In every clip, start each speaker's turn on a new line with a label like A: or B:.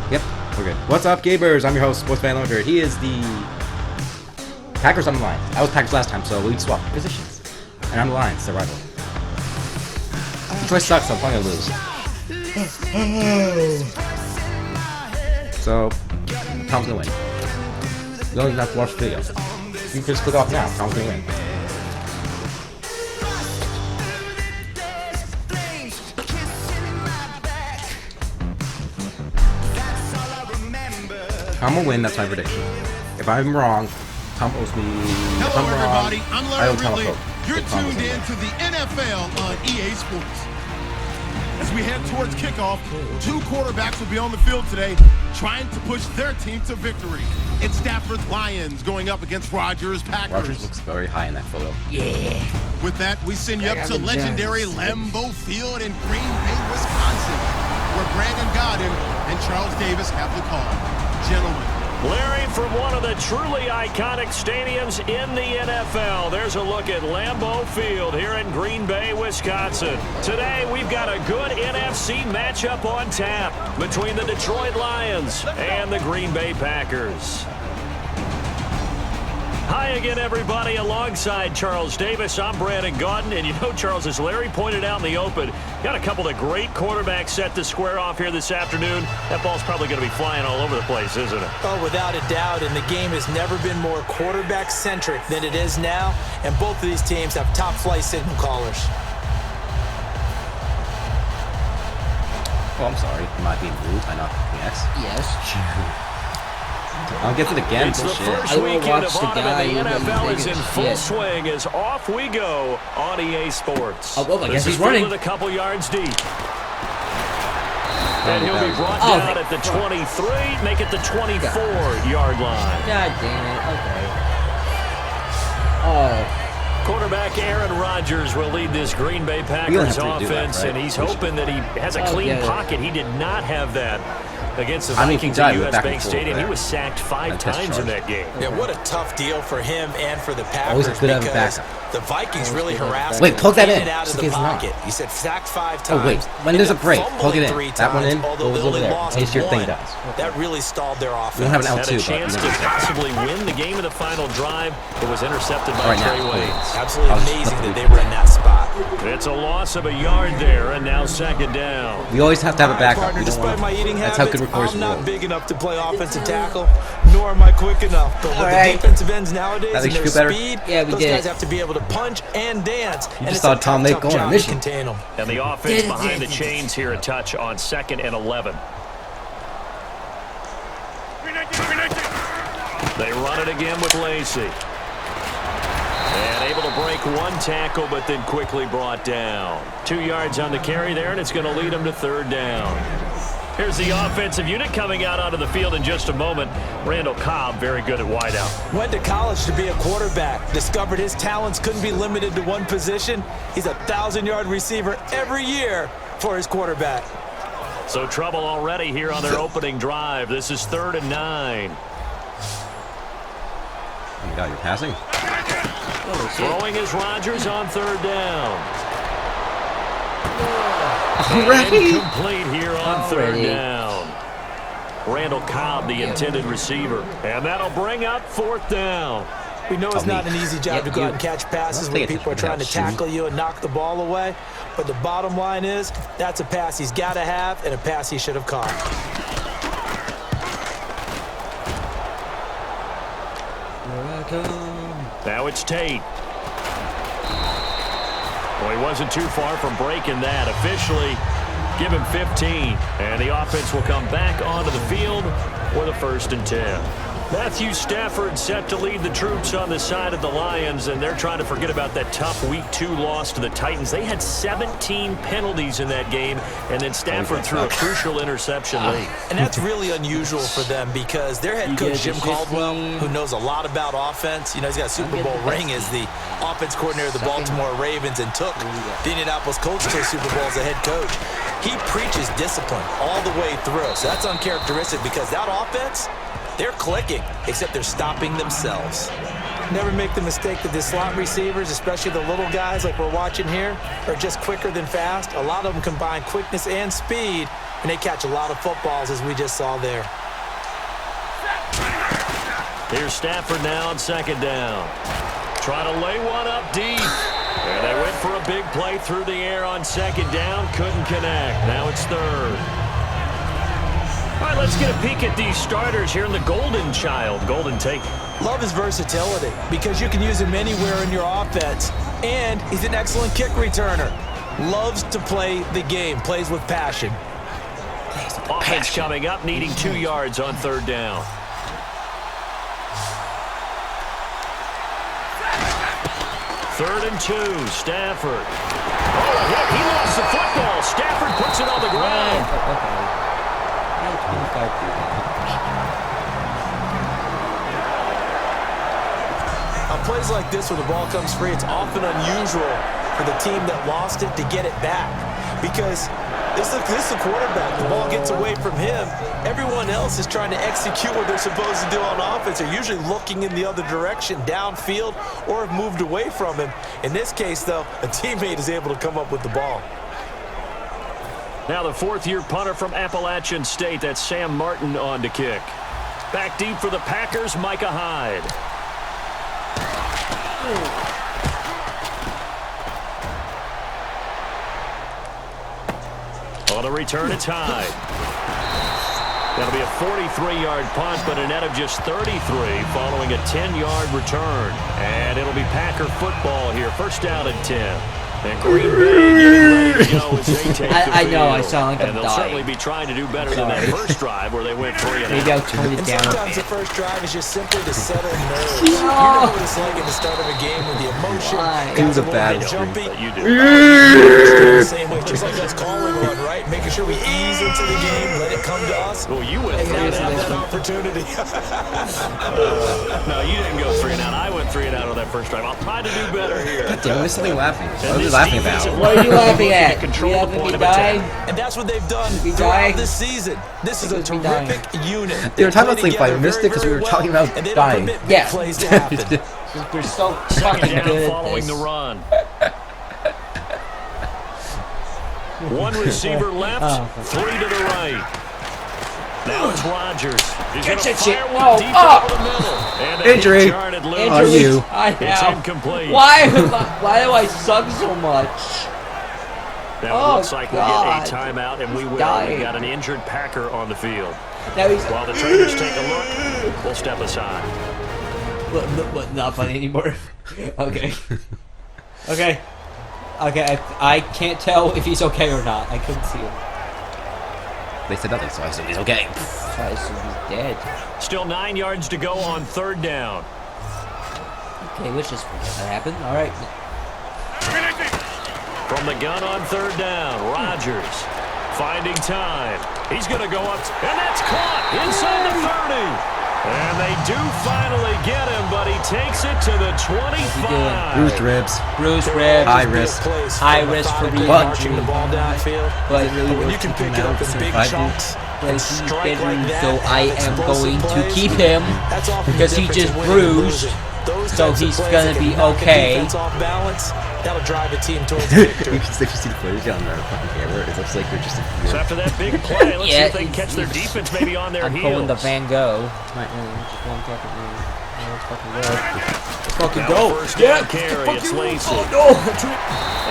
A: Yep, we're good. What's up, Gabers? I'm your host, Sports Fan Loader. He is the Packers on the Lions. I was Packers last time, so we swapped positions. And I'm the Lions, the rival. Detroit sucks, so I'm probably gonna lose. So, Tom's gonna win. You don't even have to watch the video. You can just click off now. Tom's gonna win. Tom will win, that's my prediction. If I'm wrong, Tom owes me.
B: Hello, everybody. I'm Larry Ridley. You're tuned in to the NFL on EA Sports. As we head towards kickoff, two quarterbacks will be on the field today trying to push their team to victory. It's Stafford's Lions going up against Rodgers' Packers.
A: Rodgers looks very high in that photo.
B: Yeah. With that, we send you up to legendary LAMBEAU Field in Green Bay, Wisconsin, where Brandon Gaudin and Charles Davis have the call. Gentlemen.
C: Larry, from one of the truly iconic stadiums in the NFL, there's a look at LAMBEAU Field here in Green Bay, Wisconsin. Today, we've got a good NFC matchup on tap between the Detroit Lions and the Green Bay Packers. Hi again, everybody. Alongside Charles Davis, I'm Brandon Gaudin. And you know, Charles, as Larry pointed out in the open, got a couple of great quarterbacks set to square off here this afternoon. That ball's probably going to be flying all over the place, isn't it?
D: Oh, without a doubt. And the game has never been more quarterback-centric than it is now. And both of these teams have top-flight signal callers.
A: Oh, I'm sorry. Am I being rude by not picking X?
E: Yes.
A: I'll get it again.
C: It's the first weekend of autumn and the NFL is in full swing as off we go on EA Sports.
E: Oh, I guess he's running.
C: With a couple yards deep. And he'll be brought down at the 23, make it the 24-yard line.
E: God damn it. Okay.
C: Quarterback Aaron Rodgers will lead this Green Bay Packers offense, and he's hoping that he has a clean pocket. He did not have that against the Vikings at U.S. Bank Stadium. He was sacked 5 times in that game.
D: Yeah, what a tough deal for him and for the Packers because the Vikings really harassed him.
A: Wait, plug that in.
D: Out of the pocket. He said sacked 5 times.
A: Oh, wait. When there's a break, plug it in. That one in,
D: although
A: goes over there, in case your thing does.
D: That really stalled their offense.
A: We don't have an
C: L2, had a chance to possibly win the game in the final drive, but was intercepted by Trey Waynes.
D: Absolutely amazing that they were in that spot.
C: It's a loss of a yard there, and now second down.
A: We always have to have a backup.
D: Partner, despite my eating
A: that's
D: habits,
A: how good reporters
D: I'm not
A: roll.
D: big enough to play offensive tackle, nor am I quick enough. But with the defensive ends nowadays and their speed, those guys have to be able to punch and dance.
A: You just saw Tom Nate go on a mission.
C: And the offense behind the chains here a touch on 2nd and 11. They run it again with Lacey. And able to break one tackle, but then quickly brought down. 2 yards on the carry there, and it's going to lead them to 3rd down. Here's the offensive unit coming out onto the field in just a moment. Randall Cobb, very good at wideout.
D: Went to college to be a quarterback. Discovered his talents couldn't be limited to one position. He's a 1,000-yard receiver every year for his quarterback.
C: So trouble already here on their opening drive. This is 3rd and 9.
A: Oh my God, you're passing?
C: Throwing is Rodgers on 3rd down.
A: Already?
C: Complete here on 3rd down. Randall Cobb, the intended receiver. And that'll bring up 4th down.
D: We know it's not an easy job to go out and catch passes when people are trying to tackle you and knock the ball away. But the bottom line is, that's a pass he's got to have and a pass he should have caught.
C: Now it's Tate. Well, he wasn't too far from breaking that. Officially, give him 15. And the offense will come back onto the field with a 1st and 10. Matthew Stafford set to lead the troops on the side of the Lions, and they're trying to forget about that tough Week 2 loss to the Titans. They had 17 penalties in that game, and then Stafford threw a crucial interception late.
D: And that's really unusual for them because their head coach, Jim Caldwell, who knows a lot about offense, you know, he's got a Super Bowl ring as the offense coordinator of the Baltimore Ravens and took the Indianapolis Colts to a Super Bowl as a head coach. He preaches discipline all the way through. So that's uncharacteristic because that offense, they're clicking, except they're stopping themselves. Never make the mistake that the slot receivers, especially the little guys like we're watching here, are just quicker than fast. A lot of them combine quickness and speed, and they catch a lot of footballs, as we just saw there.
C: Here's Stafford now on second down. Trying to lay one up deep. And they went for a big play through the air on second down. Couldn't connect. Now it's third. All right, let's get a peek at these starters here in the Golden Child. Golden take.
D: Love his versatility because you can use him anywhere in your offense. And he's an excellent kick returner. Loves to play the game. Plays with passion.
C: Offense coming up, needing 2 yards on third down. Third and 2, Stafford. Oh, yeah, he lost the football. Stafford puts it on the ground.
D: On plays like this where the ball comes free, it's often unusual for the team that lost it to get it back. Because this is the quarterback. The ball gets away from him. Everyone else is trying to execute what they're supposed to do on offense. They're usually looking in the other direction, downfield, or have moved away from him. In this case, though, a teammate is able to come up with the ball.
C: Now the fourth-year punter from Appalachian State, that's Sam Martin on to kick. Back deep for the Packers, Micah Hyde. On the return, it's Hyde. That'll be a 43-yard punt, but a net of just 33 following a 10-yard return. And it'll be Packer football here. First down and 10. And Green Bay getting ready to go as they take the
E: I know, I
C: field.
E: sound like I'm
C: And they'll
E: dying.
C: certainly be trying to do better than that first drive where they went 3 and
E: Maybe
C: out.
E: I'll turn it
D: And
E: down a
D: sometimes
E: bit.
D: the first drive is just simply to settle nerves. You know what it's like at the start of a game with the emotion.
E: Why?
A: It was a
D: Guys are
A: bad
D: a little bit jumpy.
C: But you do.
D: The same way, just like us calling one, right? Making sure we ease into the game, let it come to us.
C: Well, you went 3 and out.
D: Have that opportunity.
C: No, you didn't go 3 and out. I went 3 and out on that first drive. I'll try to do better here.
A: Damn, there's something laughing. What
C: And
A: are you
C: this
A: laughing
C: defensive
A: about?
E: What are you laughing at?
C: Control
E: You
C: the
E: having
C: point
E: me
C: of
E: die?
C: attack.
D: And that's what they've done
E: We
D: throughout
E: die?
D: this season. This is a
E: Because we die.
D: terrific unit.
A: They were talking about
D: play
A: sleep fight. We
D: together
A: missed it because we
D: very,
A: were
D: very
A: talking
D: well,
A: about
D: and they don't
A: dying.
D: permit big
E: Yeah.
D: plays to happen.
E: They're so
C: Second
E: fucking
C: down
E: good at
C: following
E: this.
C: the run. One receiver left, 3 to the right. Now it's Rodgers. He's
E: Catch
C: gonna
E: that shit.
C: fire
E: No,
C: one deep
E: up.
C: over the middle. And a
A: Injury.
C: hit yarded loose.
A: Are you?
E: I
C: It's
E: know.
C: incomplete.
E: Why do I suck so much?
C: Now
E: Oh,
C: it looks like we'll
E: God.
C: get a timeout, and we will.
E: Dying.
C: We got an injured Packer on the field.
E: Now he's
C: While the trainers take a look, we'll step aside.
E: what, not funny anymore. Okay. Okay. Okay, I can't tell if he's okay or not. I couldn't see him.
A: They said nothing, so I assume he's okay.
E: I assume he's dead.
C: Still 9 yards to go on third down.
E: Okay, let's just forget that happened. All right.
C: From the gun on third down, Rodgers finding time. He's going to go up, and that's caught inside the 30. And they do finally get him, but he takes it to the 25.
A: Bruised ribs.
E: Bruce Ribs.
A: High risk.
E: High risk for being
D: marching the ball downfield.
E: But
D: When you can pick it up in big chunks,
E: But he's
D: strike
E: injured,
D: like that,
E: so I
D: have
E: am
D: explosive
E: going to
D: plays,
E: keep him
D: that's often the
E: because he
D: difference
E: just
D: in winning and
E: bruised.
D: losing. Those
E: So
D: types of
E: he's
D: plays
E: gonna
D: that
E: be
D: can knock a
E: okay.
D: defense off balance, that'll drive a team towards
A: You
D: victory.
A: can see the footage on their fucking camera. It looks like they're just
C: So after that big play, let's see if they can catch their
E: he's-
C: defense maybe on their
E: I'm
C: heels.
E: pulling the Van Gogh. Right now, just one fucking minute. Let's fucking go. Let's fucking
C: Now
E: go.
C: first down
E: Yeah,
C: carry, it's Lacy.
E: Oh no!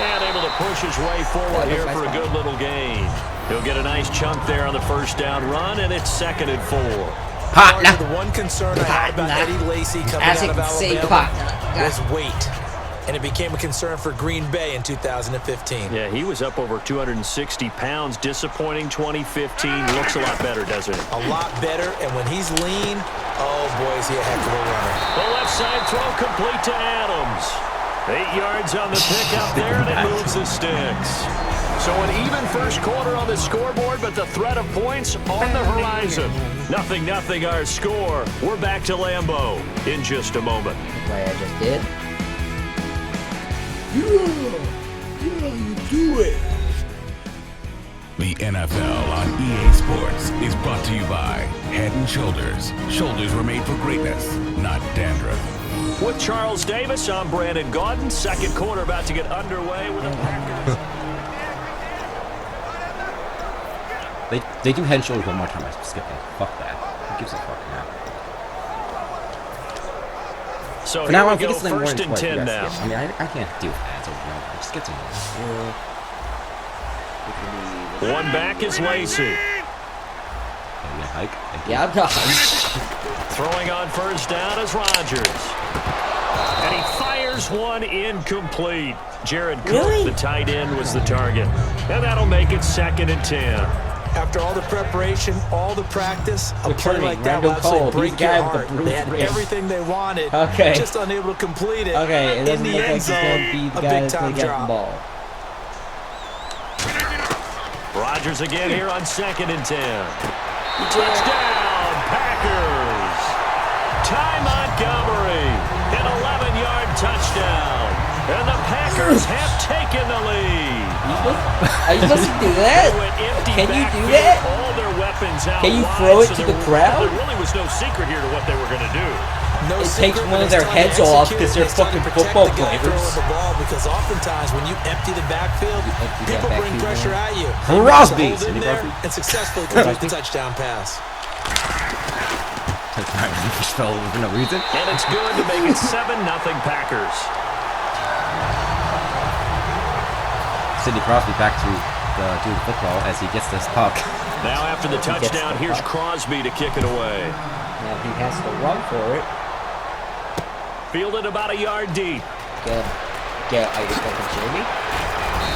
C: And able to push his way forward here for a good little gain. He'll get a nice chunk there on the first down run, and it's 2nd and 4.
A: Partner.
D: The one concern I had about
E: Partner.
D: Eddie Lacy coming
E: As
D: out
E: you
D: of
E: can see,
D: Alabama
E: partner.
D: was weight. And it became a concern for Green Bay in 2015.
C: Yeah, he was up over 260 pounds. Disappointing 2015. Looks a lot better, doesn't it?
D: A lot better, and when he's lean, oh boy, is he a heck of a runner.
C: The left side throw complete to Adams. 8 yards on the pickup there, and it moves the sticks. So an even first quarter on the scoreboard, but the threat of points on the horizon. 0-0 our score. We're back to Lambeau in just a moment.
E: Play I just did.
F: The NFL on EA Sports is brought to you by Head & Shoulders. Shoulders were made for greatness, not dandruff.
C: With Charles Davis, I'm Brandon Gaudin. Second quarter about to get underway with the Packers.
A: They do head and shoulders one more time. I skip it. Fuck that. Who gives a fuck now?
C: So
A: For now,
C: here
A: I
C: we
A: think
C: go,
A: it's like more
C: first
A: than
C: and 10
A: yes,
C: now.
A: yes. I mean, I can't do ads over and over. Just get to me.
C: One back is Lacey.
A: Hike.
E: Yeah, I'm done.
C: Throwing on first down is Rodgers. And he fires one incomplete. Jared Cook, the tight end, was the target. And that'll make it 2nd and 10.
D: After all the preparation, all the practice, a play like that will
E: Randall
D: absolutely
E: Cole,
D: break
E: these
D: your
E: guys with
D: heart.
E: the
D: They had
E: bruised ribs.
D: everything they wanted,
E: Okay.
D: just unable to complete it.
E: Okay, it
D: in
E: doesn't
D: the
E: look like
D: end
E: he's going
D: zone,
E: to be the
D: a
E: guy that's
D: big-time
E: going to get the
D: drop.
E: ball.
C: Rodgers again here on 2nd and 10. Touchdown, Packers. Ty Montgomery, an 11-yard touchdown. And the Packers have taken the lead.
E: Are you supposed to do that?
C: They went empty
E: Can you do
C: backfield,
E: that?
C: all their weapons out
E: Can you
C: wide,
E: throw it
C: so
E: to
C: there
E: the crowd?
C: There really was no secret here to what they were going to do.
D: No
E: It
D: secret,
E: takes
D: but
E: one of
D: it's
E: their
D: time to
E: heads off
D: execute.
E: because they're
D: It's time to
E: fucking
D: protect
E: football
D: the guy
E: players.
D: throwing the ball, because oftentimes when you empty the backfield,
E: empty that
D: people bring
E: backfield,
D: pressure
E: man.
D: at you.
A: Crosby.
D: You hold in there and successfully complete the touchdown pass.
A: Touchdown. Just fell over for no reason.
C: And it's good to make it 7-0 Packers.
A: Sidney Crosby back to do the football as he gets this puck.
C: Now after the touchdown, here's Crosby to kick it away.
E: Now he has to run for it.
C: Fielded about a yard deep.
E: Get, are you fucking kidding me?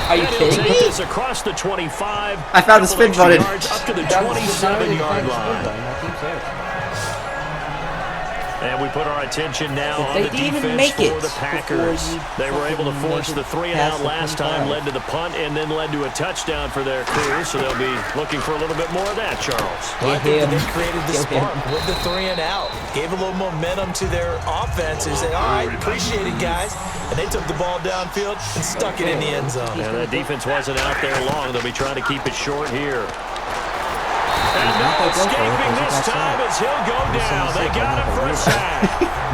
E: Are you
C: And he'll
E: kidding
C: take
E: me?
C: this across the 25.
A: I found the spin
C: Couple extra
A: button.
C: yards up to the 27-yard line. And we put our attention now on
E: They
C: the
E: didn't even
C: defense
E: make
C: for
E: it
C: the Packers.
E: before you
C: They were able to
E: fucking
C: force
E: make
C: the
E: it
C: 3 and
E: past
C: out
E: the
C: last time,
E: 25.
C: led to the punt, and then led to a touchdown for their crew. So they'll be looking for a little bit more of that, Charles.
D: Well, I think that
E: him.
D: they created the
E: Get him.
D: spark with the 3 and out. Gave a little momentum to their offense and said, all right, appreciate it, guys. And they took the ball downfield and stuck it in the end zone.
C: And that defense wasn't out there long. They'll be trying to keep it short here. And no escaping this time as he'll go down. They got him for a sack.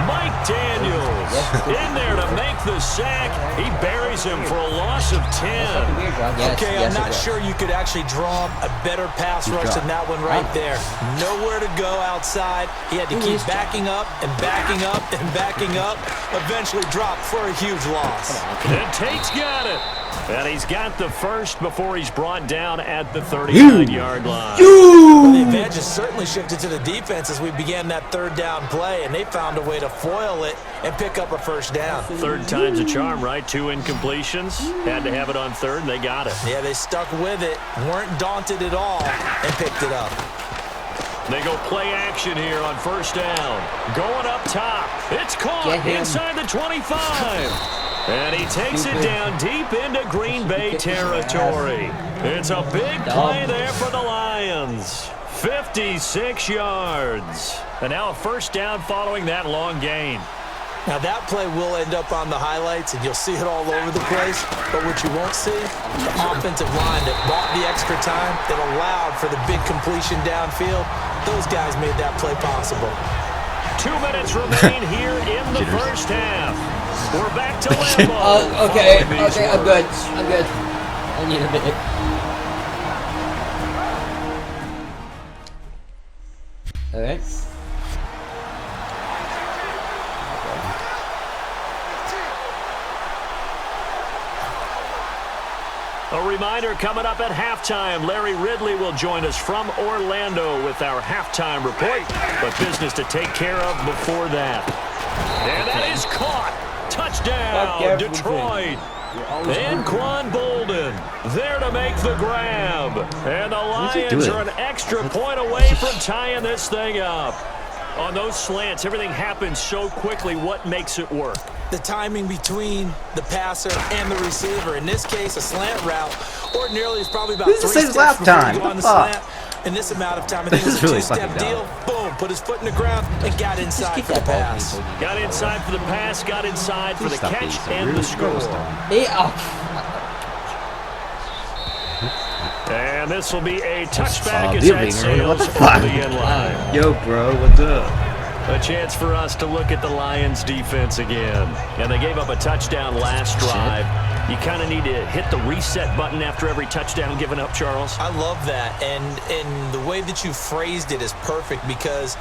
C: Mike Daniels in there to make the sack. He buries him for a loss of 10.
D: Okay, I'm not sure you could actually draw a better pass rush than that one right there. Nowhere to go outside. He had to keep backing up and backing up and backing up. Eventually dropped for a huge loss.
C: And Tate's got it. And he's got the first before he's brought down at the 39-yard line.
D: Well, the advantage has certainly shifted to the defense as we began that 3rd down play, and they found a way to foil it and pick up a first down.
C: 3rd time's a charm, right? 2 incompletions. Had to have it on 3rd, and they got it.
D: Yeah, they stuck with it, weren't daunted at all, and picked it up.
C: They go play action here on first down. Going up top. It's caught inside the 25. And he takes it down deep into Green Bay territory. It's a big play there for the Lions. 56 yards. And now a first down following that long gain.
D: Now that play will end up on the highlights, and you'll see it all over the place. But what you won't see, the offensive line that bought the extra time, that allowed for the big completion downfield, those guys made that play possible.
C: 2 minutes remain here in the first half. We're back to LAMBEAU.
E: Okay, I'm good. I need a minute. Alright.
C: A reminder coming up at halftime. Larry Ridley will join us from Orlando with our halftime report. But business to take care of before that. And that is caught. Touchdown, Detroit. And Quan Bolden there to make the grab. And the Lions are an extra point away from tying this thing up. On those slants, everything happens so quickly. What makes it work?
D: The timing between the passer and the receiver. In this case, a slant route ordinarily is probably about 3 steps
A: last
D: before
A: time.
D: you go on the
A: Fuck.
D: slant. In this amount of time, I think it was a
A: really
D: 2-step
A: fucking
D: deal. Boom, put his foot in the ground and got inside for the pass.
C: Got inside for the pass, got inside for the catch and the score. And this will be a touchback as that sails over the end line.
A: Yo, bro, what's up?
C: A chance for us to look at the Lions defense again. And they gave up a touchdown last drive. You kind of need to hit the reset button after every touchdown given up, Charles.
D: I love that. And the way that you phrased it is perfect because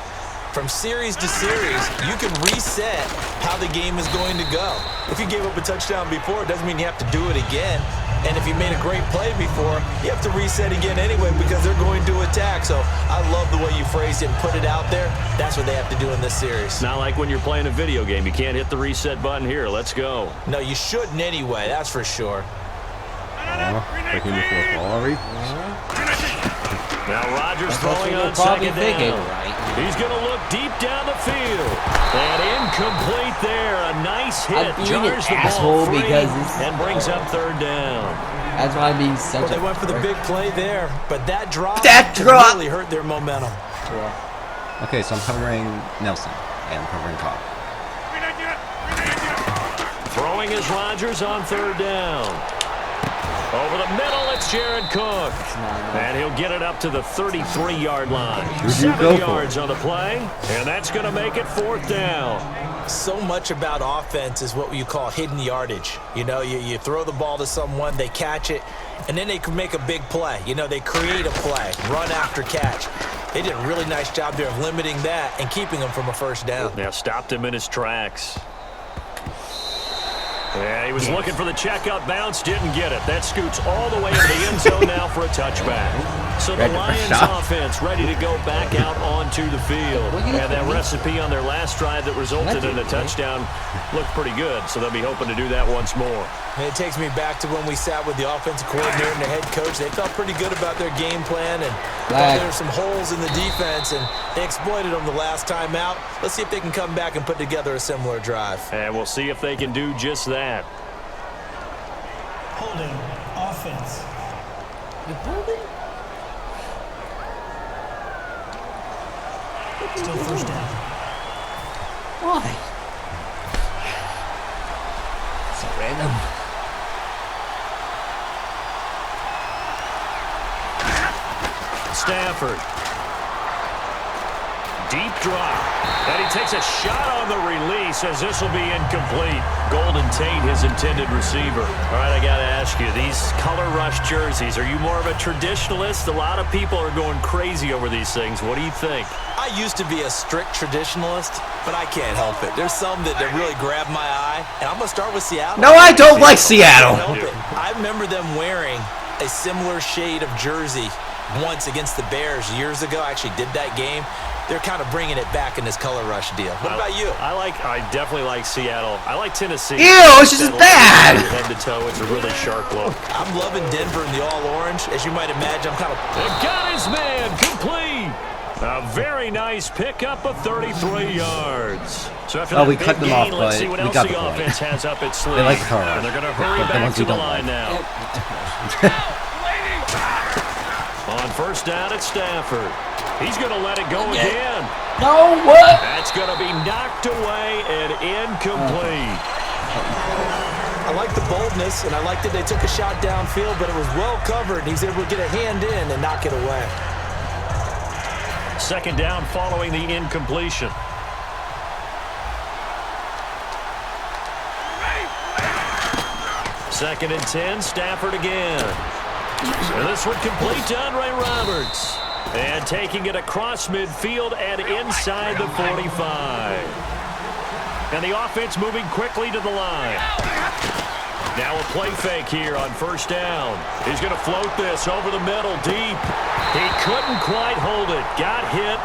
D: from series to series, you can reset how the game is going to go. If you gave up a touchdown before, it doesn't mean you have to do it again. And if you made a great play before, you have to reset again anyway because they're going to attack. So I love the way you phrased it and put it out there. That's what they have to do in this series.
C: Not like when you're playing a video game. You can't hit the reset button here. Let's go.
D: No, you shouldn't anyway. That's for sure.
A: Taking the fourth ball already.
C: Now Rodgers
E: That's what
C: throwing
E: we were
C: on
E: probably
C: second
E: thinking,
C: down.
E: right?
C: He's going to look deep down the field. And incomplete there. A nice hit.
E: I'm being
C: Jars
E: an
C: the ball
E: asshole
C: free
E: because this-
C: and brings up third down.
E: That's why I'm being such
D: They went for the big play there, but that drop really hurt their momentum.
A: Okay, so I'm covering Nelson and I'm covering Cobb.
C: Throwing is Rodgers on third down. Over the middle, it's Jared Cook. And he'll get it up to the 33-yard line. 7 yards on the play, and that's going to make it fourth down.
D: So much about offense is what you call hidden yardage. You know, you throw the ball to someone, they catch it, and then they can make a big play. You know, they create a play, run after catch. They did a really nice job there of limiting that and keeping them from a first down.
C: Yeah, stopped him in his tracks. Yeah, he was looking for the checkout bounce, didn't get it. That scoots all the way into the end zone now for a touchback. So the Lions offense ready to go back out onto the field. And that recipe on their last drive that resulted in a touchdown looked pretty good, so they'll be hoping to do that once more.
D: And it takes me back to when we sat with the offensive coordinator and the head coach. They felt pretty good about their game plan and thought there were some holes in the defense, and they exploited them the last time out. Let's see if they can come back and put together a similar drive.
C: And we'll see if they can do just that.
G: Holding offense.
E: You're holding?
G: Still first down.
E: Why? So random.
C: Stafford. Deep drop. And he takes a shot on the release as this will be incomplete. Golden Tate, his intended receiver. All right, I got to ask you, these color rush jerseys, are you more of a traditionalist? A lot of people are going crazy over these things. What do you think?
D: I used to be a strict traditionalist, but I can't help it. There's some that really grab my eye, and I'm going to start with Seattle.
A: No, I don't like Seattle.
D: I remember them wearing a similar shade of jersey once against the Bears years ago. I actually did that game. They're kind of bringing it back in this color rush deal. What about you?
C: I definitely like Seattle. I like Tennessee.
A: Ew, it's just bad.
C: Head to toe, it's a really sharp look.
D: I'm loving Denver in the all-orange. As you might imagine, I'm kind of...
C: Got his man complete. A very nice pickup of 33 yards. So after that
A: we
C: big
A: cut them
C: gain,
A: off,
C: let's
A: but
C: see what
A: we
C: else
A: got
C: the
A: the point.
C: offense has up its sleeve.
A: They like the color
C: And they're going to hurry
A: But the
C: back
A: ones
C: to
A: we
C: the
A: don't
C: line
A: like.
C: now. On first down, it's Stafford. He's going to let it go again.
E: No, what?
C: That's going to be knocked away and incomplete.
D: I like the boldness, and I like that they took a shot downfield, but it was well covered, and he's able to get a hand in and knock it away.
C: Second down following the incompletion. Second and 10, Stafford again. And this one complete to Andre Roberts. And taking it across midfield and inside the 45. And the offense moving quickly to the line. Now a play fake here on first down. He's going to float this over the middle deep. He couldn't quite hold it. Got hit.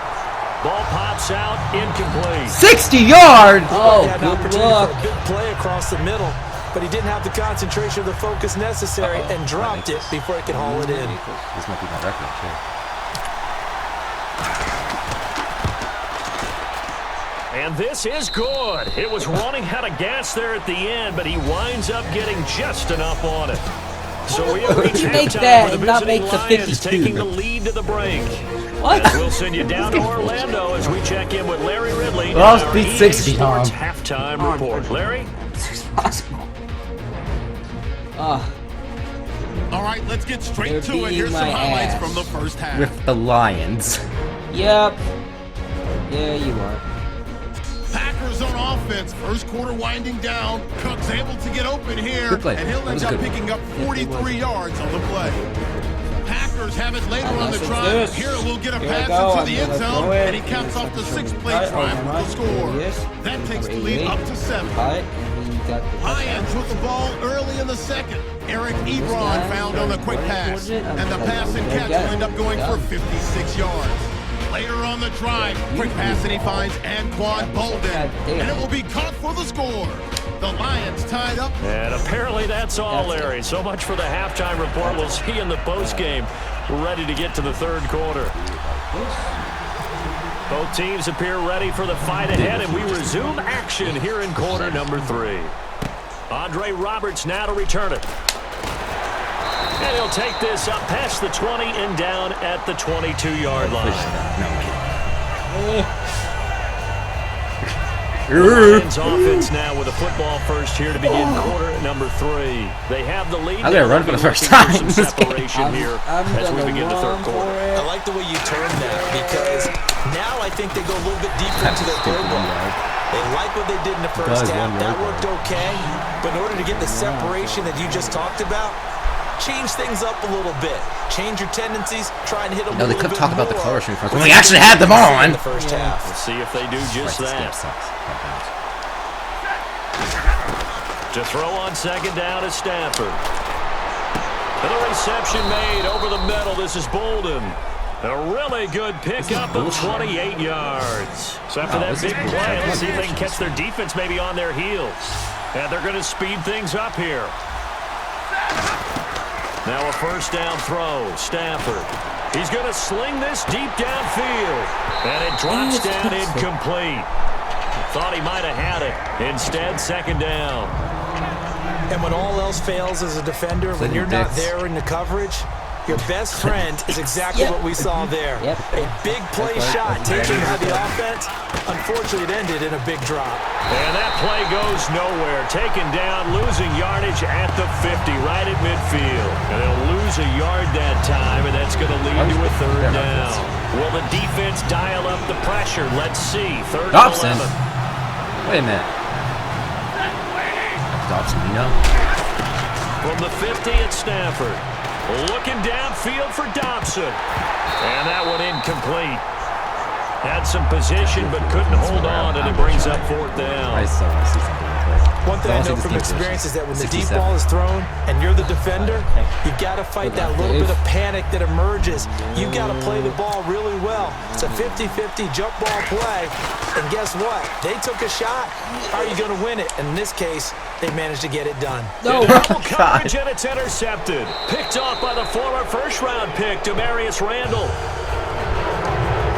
C: Ball pops out, incomplete.
A: 60 yards!
E: Oh,
D: Had an
E: good
D: opportunity
E: luck.
D: for a big play across the middle, but he didn't have the concentration or the focus necessary and dropped it before he could haul it in.
A: This might be my record, too.
C: And this is good. It was running out of gas there at the end, but he winds up getting just enough on it. So we have reached
E: You make
C: halftime
E: that
C: with
E: and
C: the
E: not
C: visiting
E: make the
C: Lions
E: 52.
C: taking the lead to the break.
E: What?
C: And we'll send you down to Orlando as we check in with Larry Ridley.
A: Well,
C: and our
A: beat
C: EA
A: 60,
C: Sports
A: Tom.
C: halftime report. Larry?
E: It's possible. Oh,
B: All right, let's get straight
E: They're
B: to it. Here's
E: beating
B: some
E: my
B: highlights
E: ass.
B: from the first half.
A: With the Lions.
E: yep. Yeah, you are.
B: Packers on offense. First quarter winding down. Cook's able to get open here,
A: Good play.
B: and he'll end up picking up 43 yards on the play. Packers have it later on the drive. Here we'll get a pass into the end zone, and he caps off the 6-play drive with the score. That takes the lead up to 7. Lions with the ball early in the second. Eric Ebron found on the quick pass, and the pass and catch will end up going for 56 yards. Later on the drive, quick pass, and he finds Anquan Bolden, and it will be caught for the score. The Lions tied up.
C: And apparently that's all, Larry. So much for the halftime report. We'll see you in the postgame. We're ready to get to the third quarter. Both teams appear ready for the fight ahead, and we resume action here in quarter number 3. Andre Roberts now to return it. And he'll take this up past the 20 and down at the 22-yard line. Lions offense now with a football first here to begin quarter number 3. They have the lead.
A: I'm gonna run for the first time.
C: Separation here as we begin the third quarter.
D: I like the way you turn that because now I think they go a little bit deeper into their third one. They like what they did in the first half. That worked okay. But in order to get the separation that you just talked about, change things up a little bit. Change your tendencies. Try and hit them a little bit more.
A: They could talk about the color shooting first when we actually had them on.
D: In the first half.
C: Let's see if they do just that. To throw on second down is Stafford. And the reception made over the middle. This is Bolden. A really good pickup of 28 yards. So after that big play, let's see if they can catch their defense maybe on their heels. And they're going to speed things up here. Now a first down throw. Stafford. He's going to sling this deep downfield. And it drops down incomplete. Thought he might have had it. Instead, second down.
D: And when all else fails as a defender, when you're not there in the coverage, your best friend is exactly what we saw there. A big play shot taken by the offense. Unfortunately, it ended in a big drop.
C: And that play goes nowhere. Taken down, losing yardage at the 50, right at midfield. And they'll lose a yard that time, and that's going to lead to a third down. Will the defense dial up the pressure? Let's see. Third and 11.
A: Wait a minute. Dobson, you know?
C: From the 50 at Stafford. Looking downfield for Dobson. And that one incomplete. Had some position but couldn't hold on, and it brings up fourth down.
A: I still want to see something like that.
D: One thing I know from experience is that when the deep ball is thrown and you're the defender, you've got to fight that little bit of panic that emerges. You've got to play the ball really well. It's a 50-50 jump ball play, and guess what? They took a shot. How are you going to win it? And in this case, they managed to get it done.
C: No, double coverage, and it's intercepted. Picked off by the former first-round pick, Demarius Randall.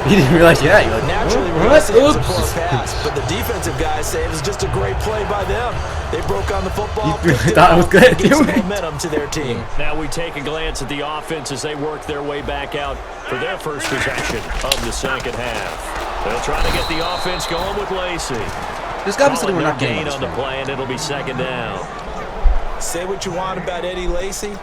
A: He didn't realize, yeah. Like,
D: naturally, we're going to say it was a poor pass, but the defensive guys say it was just a great play by them. They broke on the football,
A: thought it was good.
D: and gave some momentum to their team.
C: Now we take a glance at the offense as they work their way back out for their first possession of the second half. They'll try to get the offense going with Lacey.
A: This guy said we're not getting
C: on the play, and it'll be second down.
D: Say what you want about Eddie Lacy.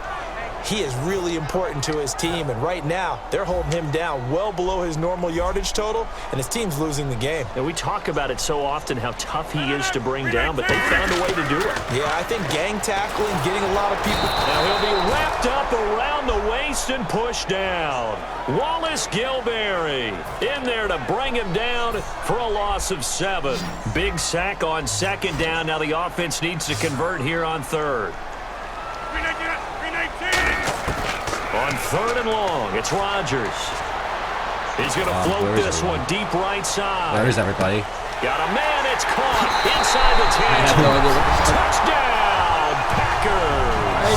D: He is really important to his team, and right now, they're holding him down well below his normal yardage total, and his team's losing the game.
C: And we talk about it so often, how tough he is to bring down, but they found a way to do it.
D: Yeah, I think gang tackling, getting a lot of people.
C: Now he'll be wrapped up around the waist and pushed down. Wallace Gilberry in there to bring him down for a loss of 7. Big sack on second down. Now the offense needs to convert here on third. On third and long, it's Rodgers. He's going to float this one deep right side.
A: Where is everybody?
C: Got a man, it's caught inside the 10. Touchdown, Packers.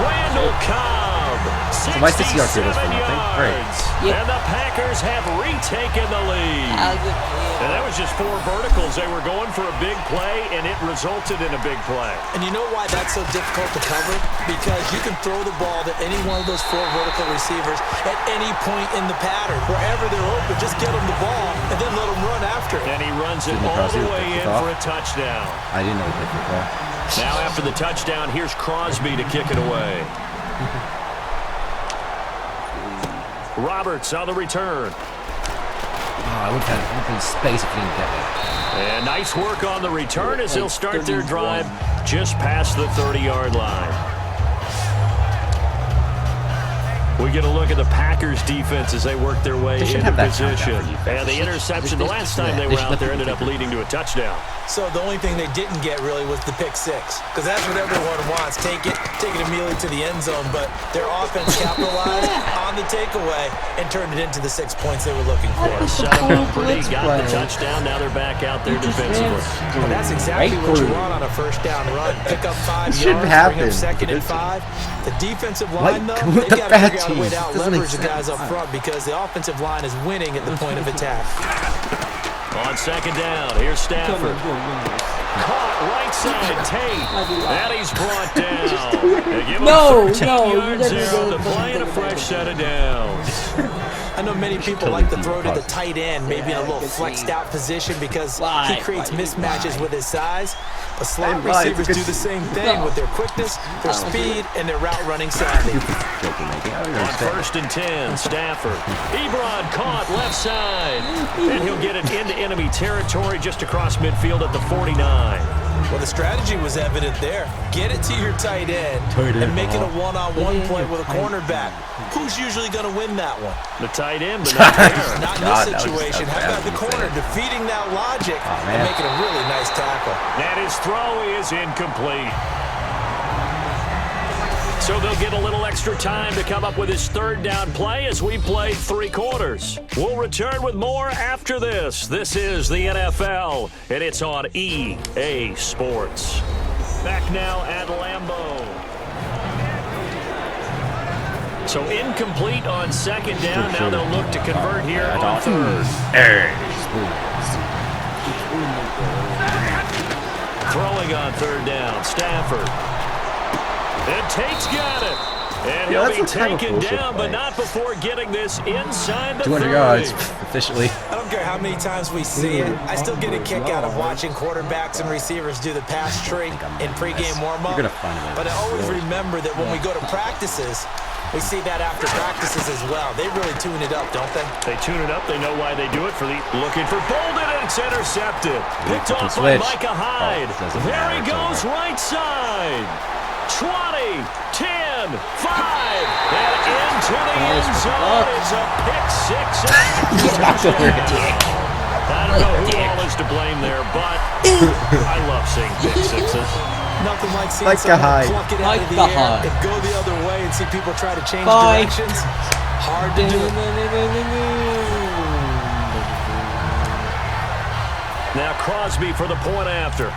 C: Randall Cobb, 67 yards. And the Packers have retaken the lead. And that was just 4 verticals. They were going for a big play, and it resulted in a big play.
D: And you know why that's so difficult to cover? Because you can throw the ball to any one of those 4 vertical receivers at any point in the pattern. Wherever they're open, just get them the ball and then let them run after it.
C: And he runs it all the way in for a touchdown.
A: I didn't know he picked it off.
C: Now after the touchdown, here's Crosby to kick it away. Roberts on the return.
A: I would have been space if he didn't get me.
C: And nice work on the return as they'll start their drive just past the 30-yard line. We get a look at the Packers defense as they work their way into position. And the interception the last time they were out there ended up leading to a touchdown.
D: So the only thing they didn't get really was the pick six, because that's what everyone wants. Take it immediately to the end zone, but their offense capitalized on the takeaway and turned it into the 6 points they were looking for.
C: Set up pretty, got the touchdown, now they're back out there defensively.
D: Well, that's exactly what you want on a first down run. Pick up 5 yards, bring up 2nd and 5. The defensive line, though, they've got to figure out a way to out-leverage the guys up front because the offensive line is winning at the point of attack.
C: On 2nd down, here's Stafford. Caught right side, Tate. And he's brought down. They give him 13 yards there on the play and a fresh set of downs.
D: I know many people like to throw to the tight end, maybe in a little flexed out position because he creates mismatches with his size. But slot receivers do the same thing with their quickness, their speed, and their route running savvy.
C: On 1st and 10, Stafford. Ebron caught left side. And he'll get it into enemy territory just across midfield at the 49.
D: Well, the strategy was evident there. Get it to your tight end and make it a one-on-one play with a cornerback. Who's usually going to win that one?
C: The tight end, but not there.
D: Not in this situation. How about the corner defeating that logic and making a really nice tackle?
C: And his throw is incomplete. So they'll get a little extra time to come up with his 3rd down play as we play 3 quarters. We'll return with more after this. This is the NFL, and it's on EA Sports. Back now at LAMBEAU. So incomplete on 2nd down. Now they'll look to convert here on 3rd. Throwing on 3rd down, Stafford. And Tate's got it. And he'll be taken down, but not before getting this inside the
A: 200 yards, officially.
D: I don't care how many times we see it. I still get a kick out of watching quarterbacks and receivers do the pass tree in pregame warm-up. But I always remember that when we go to practices, we see that after practices as well. They really tune it up, don't they?
C: They tune it up. They know why they do it. Looking for Bolden, and it's intercepted. Picked off by Micah Hyde. There he goes, right side. 20, 10, 5, and into the end zone. It's a pick six. I don't know who all is to blame there, but I love seeing pick sixes.
D: Nothing like seeing someone pluck it out of the air and go the other way and see people try to change directions. Hard to do.
C: Now Crosby for the point after.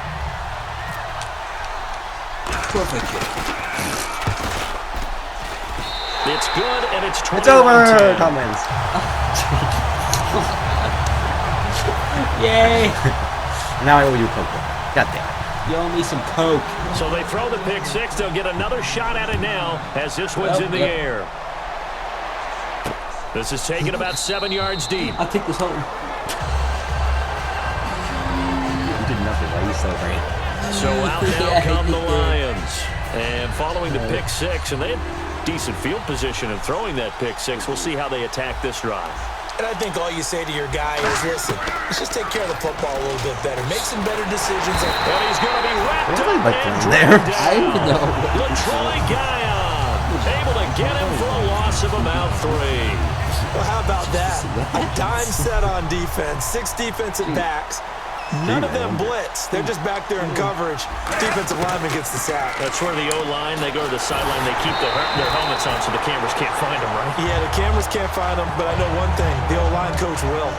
E: Perfect kick.
C: It's good, and it's 20.
A: It's over, Cummins.
E: Yay!
A: Now I owe you Coke. God damn it.
E: You owe me some Coke.
C: So they throw the pick six. They'll get another shot at it now as this one's in the air. This is taken about 7 yards deep.
E: I'll take this home.
A: You did nothing. Why are you celebrating?
C: So out now come the Lions. And following the pick six, and they had decent field position in throwing that pick six. We'll see how they attack this drive.
D: And I think all you say to your guy is, listen, let's just take care of the football a little bit better. Make some better decisions.
C: And he's going to be wrapped up and
A: there.
E: I even know.
C: LaTroy Guion able to get him for a loss of about 3.
D: Well, how about that? A dime set on defense, 6 defensive backs. None of them blitz. They're just back there in coverage. Defensive lineman gets the sack.
C: That's where the O-line, they go to the sideline, they keep their helmets on so the cameras can't find them, right?
D: Yeah, the cameras can't find them, but I know one thing. The O-line coach will.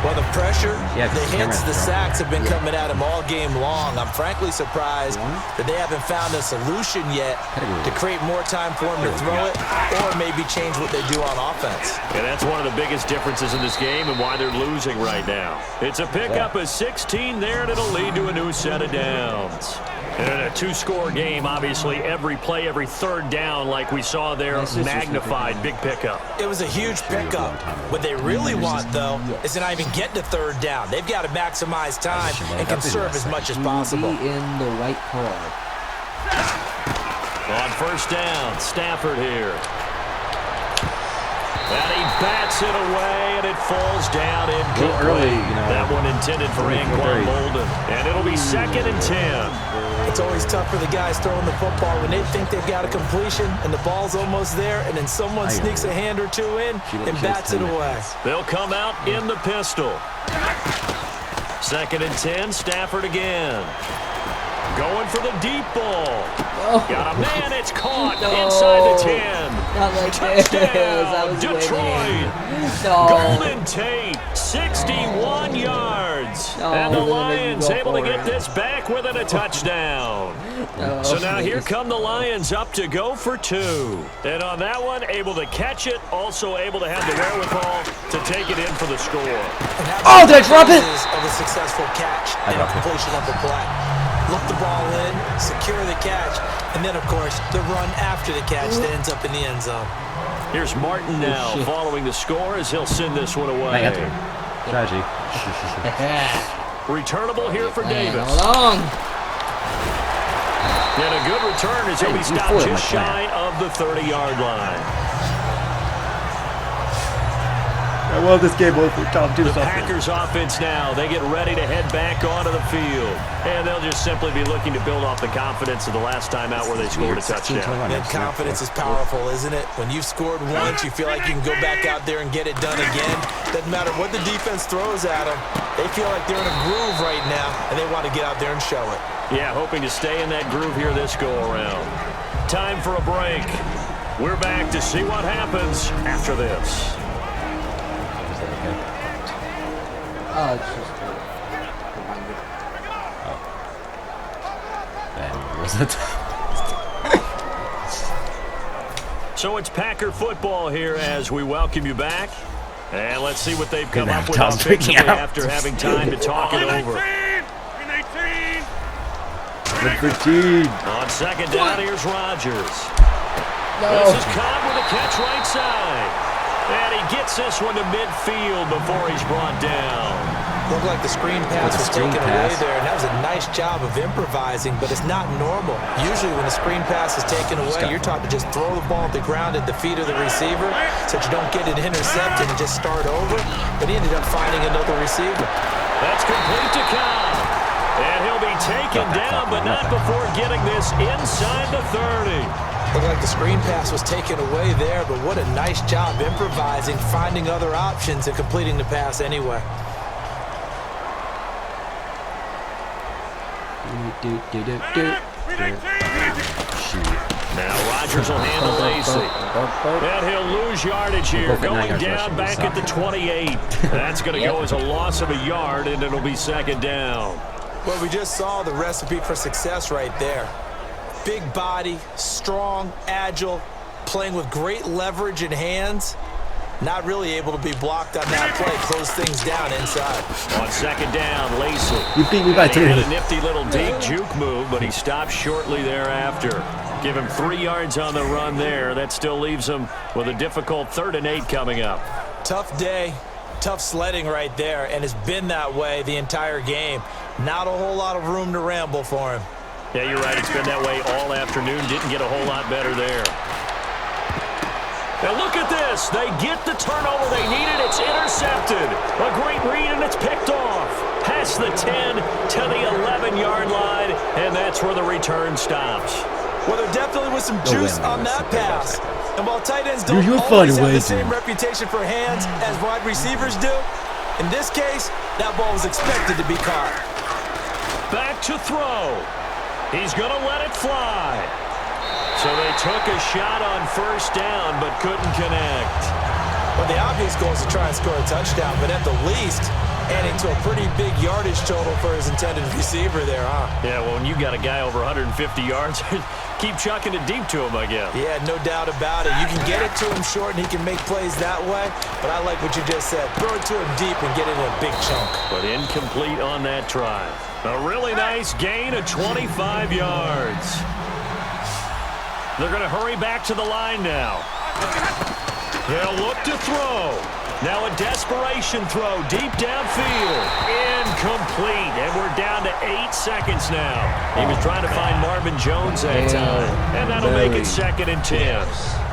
D: Well, the pressure, the hits, the sacks have been coming at him all game long. I'm frankly surprised that they haven't found a solution yet to create more time for him to throw it or maybe change what they do on offense.
C: And that's one of the biggest differences in this game and why they're losing right now. It's a pickup of 16 there, and it'll lead to a new set of downs. And in a 2-score game, obviously, every play, every 3rd down, like we saw there, magnified, big pickup.
D: It was a huge pickup. What they really want, though, is to not even get to 3rd down. They've got to maximize time and conserve as much as possible.
E: In the white car.
C: On 1st down, Stafford here. And he bats it away, and it falls down incomplete.
A: Early, you know,
C: that one intended for Anquan Bolden, and it'll be 2nd and 10.
D: It's always tough for the guys throwing the football when they think they've got a completion and the ball's almost there, and then someone sneaks a hand or two in and bats it away.
C: They'll come out in the pistol. 2nd and 10, Stafford again. Going for the deep ball.
E: Oh.
C: Got a man, it's caught inside the 10.
E: Not like
C: Touchdown,
E: this.
C: Detroit.
E: No.
C: Golden Tate, 61 yards.
E: No,
C: and the
E: they're gonna
C: Lions
E: go
C: able to
E: for
C: get
E: it.
C: this back within a touchdown.
E: No,
C: So now here
E: please.
C: come the Lions up to go for 2. And on that one, able to catch it, also able to have the wherewithal to take it in for the score.
A: Oh, did I drop it?
D: Of a successful catch and a completion of the play. Look the ball in, secure the catch, and then, of course, the run after the catch that ends up in the end zone.
C: Here's Martin now following the score as he'll send this one away.
A: Strategy.
C: Returnable here for
E: Man,
C: Davis.
E: hold on.
C: And a good return as he'll be stopped just shy of the 30-yard line.
A: I want this game over. Tom, do
C: The
A: something.
C: Packers offense now, they get ready to head back onto the field. And they'll just simply be looking to build off the confidence of the last time out where they scored a touchdown.
D: That confidence is powerful, isn't it? When you've scored once, you feel like you can go back out there and get it done again. Doesn't matter what the defense throws at them. They feel like they're in a groove right now, and they want to get out there and show it.
C: Yeah, hoping to stay in that groove here this go-around. Time for a break. We're back to see what happens after this.
E: Oh, it's just
C: So it's Packer football here as we welcome you back. And let's see what they've come up with offensively after having time to talk it over. On 2nd down, here's Rodgers. This is Cobb with a catch right side. And he gets this one to midfield before he's brought down.
D: Looked like the screen pass was taken away there, and that was a nice job of improvising, but it's not normal. Usually when a screen pass is taken away, you're taught to just throw the ball at the ground at the feet of the receiver so that you don't get it intercepted and just start over, but he ended up finding another receiver.
C: That's complete to Cobb. And he'll be taken down, but not before getting this inside the 30.
D: Looked like the screen pass was taken away there, but what a nice job improvising, finding other options, and completing the pass anyway.
C: Now Rodgers will handle Lacey. And he'll lose yardage here, going down back at the 28. That's going to go as a loss of a yard, and it'll be 2nd down.
D: Well, we just saw the recipe for success right there. Big body, strong, agile, playing with great leverage in hands. Not really able to be blocked on that play. Close things down inside.
C: On 2nd down, Lacey.
A: You beat me by 3.
C: He had a nifty little deep juke move, but he stopped shortly thereafter. Give him 3 yards on the run there. That still leaves him with a difficult 3rd and 8 coming up.
D: Tough day, tough sledding right there, and it's been that way the entire game. Not a whole lot of room to ramble for him.
C: Yeah, you're right. It's been that way all afternoon. Didn't get a whole lot better there. Now look at this. They get the turnover they needed. It's intercepted. A great read, and it's picked off. Past the 10 to the 11-yard line, and that's where the return stops.
D: Well, there definitely was some juice on that pass. And while tight ends don't always have the same reputation for hands as wide receivers do, in this case, that ball was expected to be caught.
C: Back to throw. He's going to let it fly. So they took a shot on 1st down, but couldn't connect.
D: Well, the obvious goal is to try and score a touchdown, but at the least, adding to a pretty big yardage total for his intended receiver there, huh?
C: Yeah, well, when you got a guy over 150 yards, keep chucking it deep to him, I guess.
D: Yeah, no doubt about it. You can get it to him short, and he can make plays that way, but I like what you just said. Throw it to him deep and get it in a big chunk.
C: But incomplete on that try. A really nice gain of 25 yards. They're going to hurry back to the line now. They'll look to throw. Now a desperation throw deep downfield. Incomplete. And we're down to 8 seconds now. He was trying to find Marvin Jones that time. And that'll make it 2nd and 10.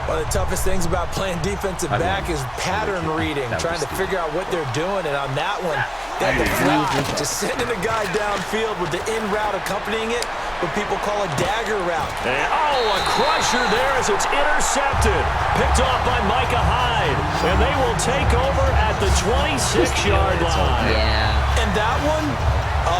D: One of the toughest things about playing defensive back is pattern reading, trying to figure out what they're doing. And on that one, they had the fly, just sending a guy downfield with the in route accompanying it, what people call a dagger route.
C: And, a crusher there as it's intercepted. Picked off by Micah Hyde. And they will take over at the 26-yard line.
D: And that one,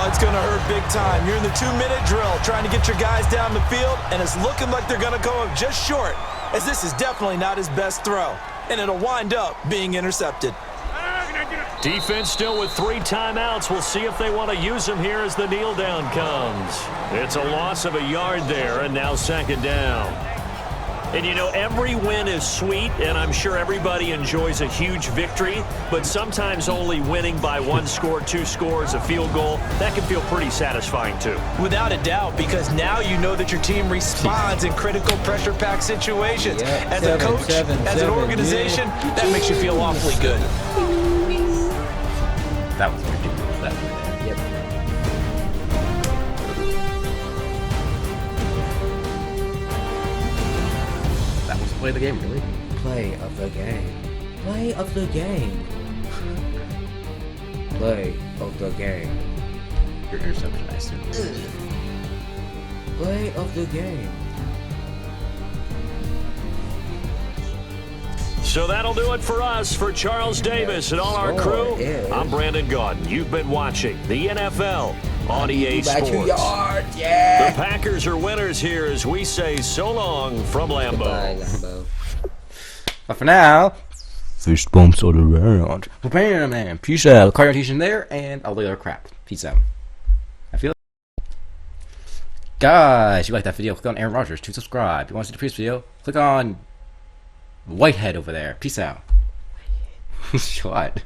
D: it's going to hurt big time. You're in the 2-minute drill trying to get your guys down the field, and it's looking like they're going to come up just short, as this is definitely not his best throw, and it'll wind up being intercepted.
C: Defense still with 3 timeouts. We'll see if they want to use them here as the kneel down comes. It's a loss of a yard there, and now 2nd down. And, you know, every win is sweet, and I'm sure everybody enjoys a huge victory, but sometimes only winning by 1 score, 2 scores, a field goal, that can feel pretty satisfying too.
D: Without a doubt, because now you know that your team responds in critical pressure-packed situations. As a coach, as an organization, that makes you feel awfully good.
A: That was ridiculous. That was
E: Yep.
A: That was the play of the game, really.
E: Play of the game. Play of the game. Play of the game.
A: Your interception, I assume.
E: Play of the game.
C: So that'll do it for us. For Charles Davis and all our crew, I'm Brandon Gaudin. You've been watching the NFL on EA Sports.
E: 2 yards, yeah!
C: The Packers are winners here as we say so long from LAMBEAU.
E: Goodbye, LAMBEAU.
A: But for now, fish bumps all around. Well, bam, man. Peace out. Cardio teaching there, and all the other crap. Peace out. I feel guys, if you like that video, click on Aaron Rodgers to subscribe. If you want to see the previous video, click on Whitehead over there. Peace out. What?